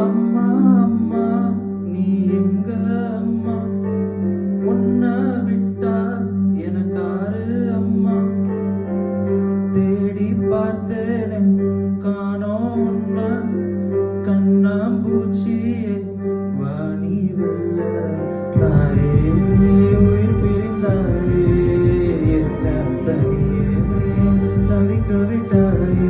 அம்மா அம்மா நீ எங்க அம்மா, உன்னை விட்டா எனக்காரு அம்மா. தேடி பார்த்தேனே காணோம் உன்னை, கண்ணாம்பூச்சியே வாணி வெல்ல. தாயே உயிர் பிரிந்தாயே, என்ன தனியே தவிக்க விட்டாயே.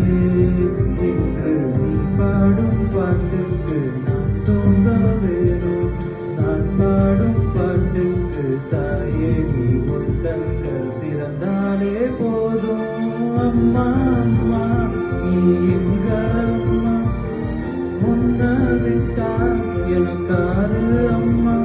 இன்று நீ பாடும் பாட்டுக்கு நான் தூங்க வேணும், நான் பாடும் பாட்டுக்கு தாயே நீ முட்டங்கள் திறந்தாலே போதும். அம்மா அம்மா நீ எங்க அம்மா, உன்னை விட்டா எனக்காரு அம்மா.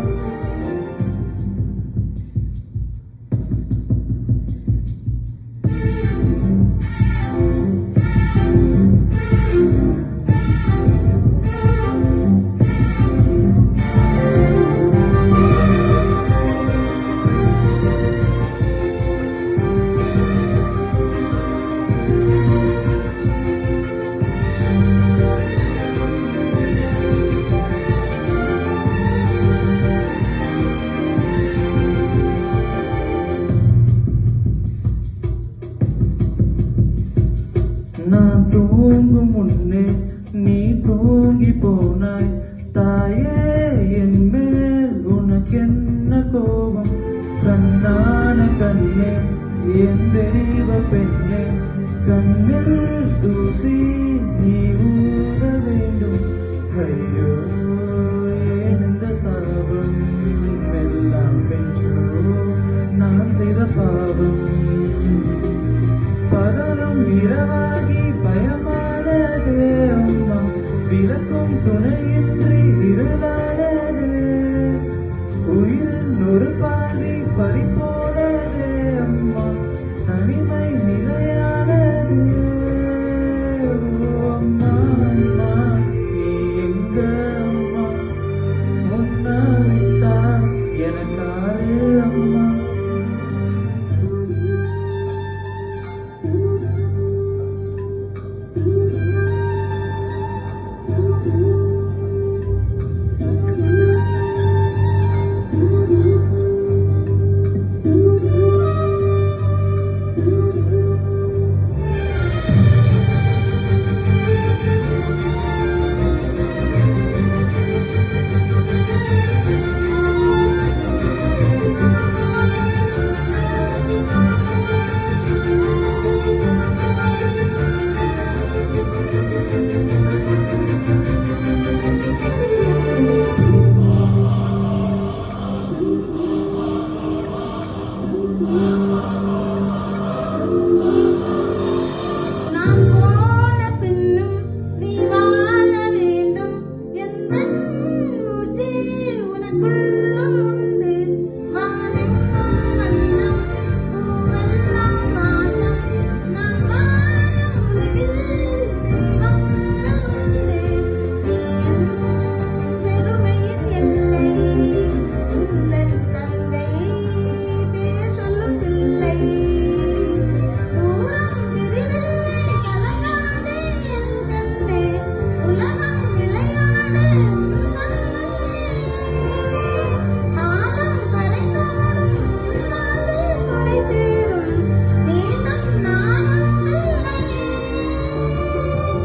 நான் தூங்கும் முன்னே நீ தூங்கி போனாய் தாயே, என் மேல் உனக்கென்ன கோபம். கண்ணான கண்ணே என் தெய்வ பெண்ணே, கண்ணில் தூசி நீ ஊற வேண்டும். ஐயோ ஏன் இந்த சாபம் எல்லாம் பெற்றோ நான் செய்த பாவம். பகலும் இரவாகி பயமானது அம்மா, விளக்கும் துணையின்றி இருளானது. உயிரின் ஒரு பாதி பறிபோனது அம்மா, தனிமை நிலையானது. அம்மா அம்மா நீ எங்க அம்மா, உன்னை விட்டா எனக்காரு அம்மா.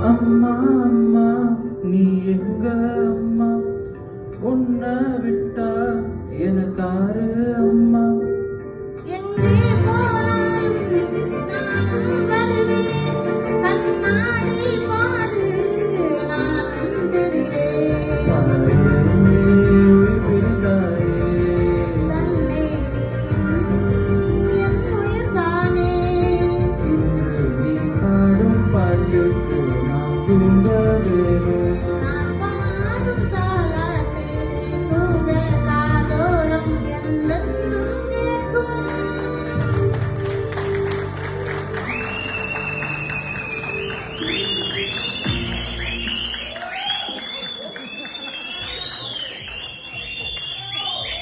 அம்மா அம்மா நீ எங்க அம்மா, உன்னை